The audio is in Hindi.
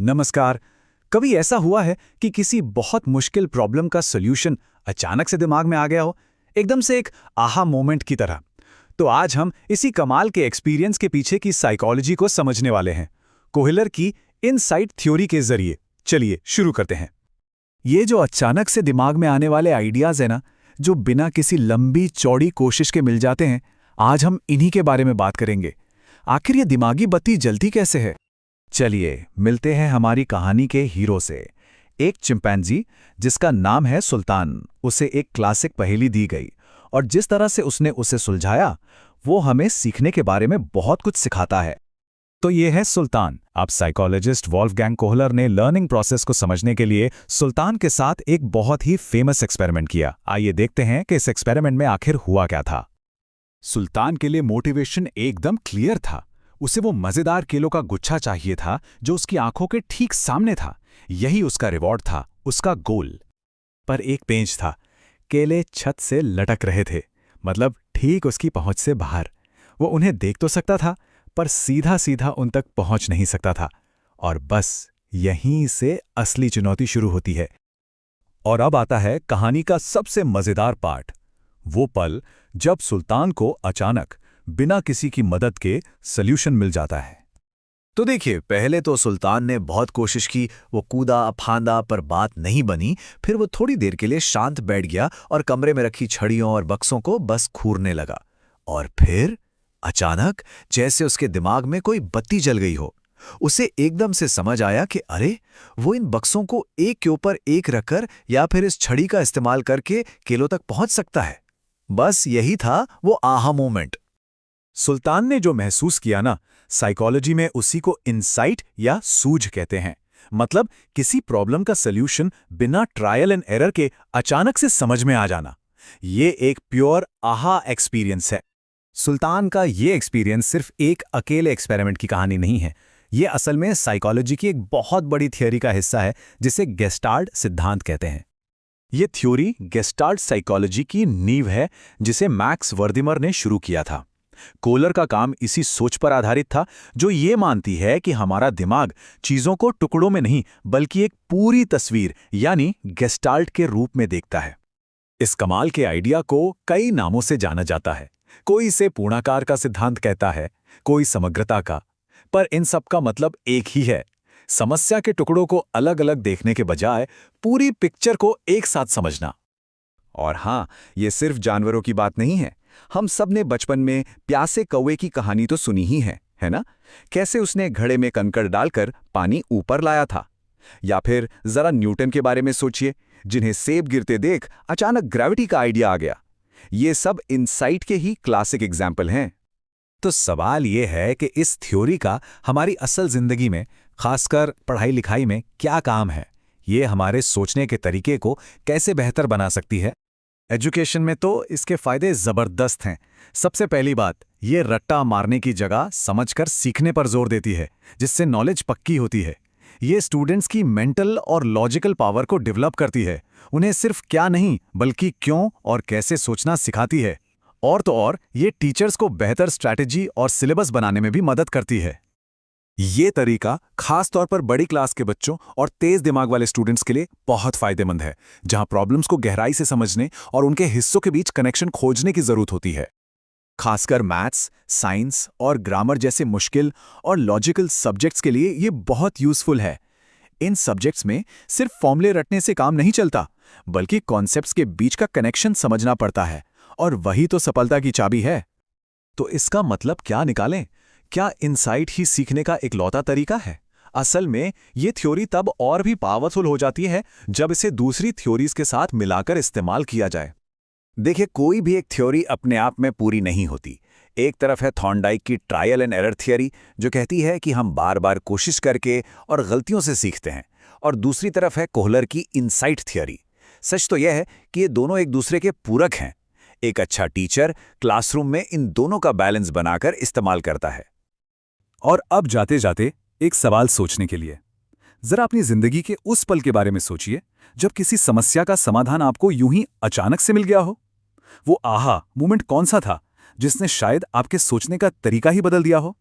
नमस्कार। कभी ऐसा हुआ है कि किसी बहुत मुश्किल प्रॉब्लम का सॉल्यूशन अचानक से दिमाग में आ गया हो, एकदम से एक आहा मोमेंट की तरह? तो आज हम इसी कमाल के एक्सपीरियंस के पीछे की साइकोलॉजी को समझने वाले हैं, कोहलर की इनसाइट थ्योरी के जरिए। चलिए शुरू करते हैं। ये जो अचानक से दिमाग में आने वाले आइडियाज है ना, जो बिना किसी लंबी चौड़ी कोशिश के मिल जाते हैं, आज हम इन्हीं के बारे में बात करेंगे। आखिर ये दिमागी बत्ती जलती कैसे है? चलिए मिलते हैं हमारी कहानी के हीरो से। एक चिंपैंजी जिसका नाम है सुल्तान, उसे एक क्लासिक पहेली दी गई और जिस तरह से उसने उसे सुलझाया वो हमें सीखने के बारे में बहुत कुछ सिखाता है। तो ये है सुल्तान। अब साइकोलॉजिस्ट वॉल्फगैंग कोहलर ने लर्निंग प्रोसेस को समझने के लिए सुल्तान के साथ एक बहुत ही फेमस एक्सपेरिमेंट किया। आइए देखते हैं कि इस एक्सपेरिमेंट में आखिर हुआ क्या था। सुल्तान के लिए मोटिवेशन एकदम क्लियर था। उसे वो मजेदार केलों का गुच्छा चाहिए था जो उसकी आंखों के ठीक सामने था। यही उसका रिवॉर्ड था, उसका गोल। पर एक पेंच था, केले छत से लटक रहे थे, मतलब ठीक उसकी पहुंच से बाहर। वो उन्हें देख तो सकता था, पर सीधा सीधा उन तक पहुंच नहीं सकता था। और बस यहीं से असली चुनौती शुरू होती है। और अब आता है कहानी का सबसे मजेदार पार्ट, वो पल जब सुल्तान को अचानक बिना किसी की मदद के सॉल्यूशन मिल जाता है। तो देखिए, पहले तो सुल्तान ने बहुत कोशिश की, वो कूदा फांदा पर बात नहीं बनी। फिर वो थोड़ी देर के लिए शांत बैठ गया और कमरे में रखी छड़ियों और बक्सों को बस खूरने लगा। और फिर अचानक जैसे उसके दिमाग में कोई बत्ती जल गई हो। उसे एकदम से समझ आया कि अरे, वो इन बक्सों को एक के ऊपर एक रखकर या फिर इस छड़ी का इस्तेमाल करके केलों तक पहुंच सकता है। बस यही था वो आहा मोमेंट। सुल्तान ने जो महसूस किया ना, साइकोलॉजी में उसी को इनसाइट या सूझ कहते हैं। मतलब किसी प्रॉब्लम का सॉल्यूशन बिना ट्रायल एंड एरर के अचानक से समझ में आ जाना। ये एक प्योर आहा एक्सपीरियंस है। सुल्तान का ये एक्सपीरियंस सिर्फ एक अकेले एक्सपेरिमेंट की कहानी नहीं है। ये असल में साइकोलॉजी की एक बहुत बड़ी थ्योरी का हिस्सा है, जिसे गेस्टाल्ट सिद्धांत कहते हैं। ये थ्योरी गेस्टाल्ट साइकोलॉजी की नींव है, जिसे मैक्स वर्दिमर ने शुरू किया था। कोहलर का काम इसी सोच पर आधारित था, जो ये मानती है कि हमारा दिमाग चीजों को टुकड़ों में नहीं बल्कि एक पूरी तस्वीर यानी गेस्टाल्ट के रूप में देखता है। इस कमाल के आइडिया को कई नामों से जाना जाता है। कोई इसे पूर्णाकार का सिद्धांत कहता है, कोई समग्रता का, पर इन सब का मतलब एक ही है। समस्या के टुकड़ों को अलग अलग देखने के बजाय पूरी पिक्चर को एक साथ समझना। और हाँ, ये सिर्फ जानवरों की बात नहीं है। हम सब ने बचपन में प्यासे कौवे की कहानी तो सुनी ही है ना? कैसे उसने घड़े में कंकड़ डालकर पानी ऊपर लाया था। या फिर जरा न्यूटन के बारे में सोचिए, जिन्हें सेब गिरते देख अचानक ग्रेविटी का आइडिया आ गया। ये सब इनसाइट के ही क्लासिक एग्जाम्पल हैं। तो सवाल ये है कि इस थ्योरी का हमारी असल जिंदगी में, खासकर पढ़ाई लिखाई में क्या काम है? ये हमारे सोचने के तरीके को कैसे बेहतर बना सकती है? एजुकेशन में तो इसके फायदे जबरदस्त हैं। सबसे पहली बात, ये रट्टा मारने की जगह समझकर सीखने पर जोर देती है, जिससे नॉलेज पक्की होती है। ये स्टूडेंट्स की मेंटल और लॉजिकल पावर को डेवलप करती है। उन्हें सिर्फ क्या नहीं बल्कि क्यों और कैसे सोचना सिखाती है। और तो और ये टीचर्स को बेहतर स्ट्रैटेजी और सिलेबस बनाने में भी मदद करती है। ये तरीका खास तौर पर बड़ी क्लास के बच्चों और तेज दिमाग वाले स्टूडेंट्स के लिए बहुत फायदेमंद है, जहां प्रॉब्लम्स को गहराई से समझने और उनके हिस्सों के बीच कनेक्शन खोजने की जरूरत होती है। खासकर मैथ्स, साइंस और ग्रामर जैसे मुश्किल और लॉजिकल सब्जेक्ट्स के लिए ये बहुत यूजफुल है। इन सब्जेक्ट्स में सिर्फ फॉर्मूले रटने से काम नहीं चलता, बल्कि कॉन्सेप्ट्स के बीच का कनेक्शन समझना पड़ता है, और वही तो सफलता की चाबी है। तो इसका मतलब क्या निकालें? क्या इनसाइट ही सीखने का इकलौता तरीका है? असल में ये थ्योरी तब और भी पावरफुल हो जाती है जब इसे दूसरी थ्योरीज के साथ मिलाकर इस्तेमाल किया जाए। देखिए, कोई भी एक थ्योरी अपने आप में पूरी नहीं होती। एक तरफ है थॉर्नडाइक की ट्रायल एंड एरर थ्योरी, जो कहती है कि हम बार बार कोशिश करके और गलतियों से सीखते हैं, और दूसरी तरफ है कोहलर की इनसाइट थ्योरी। सच तो यह है कि ये दोनों एक दूसरे के पूरक हैं। एक अच्छा टीचर क्लासरूम में इन दोनों का बैलेंस बनाकर इस्तेमाल करता है। और अब जाते जाते एक सवाल सोचने के लिए, जरा अपनी जिंदगी के उस पल के बारे में सोचिए जब किसी समस्या का समाधान आपको यूं ही अचानक से मिल गया हो। वो आहा मोमेंट कौन सा था जिसने शायद आपके सोचने का तरीका ही बदल दिया हो?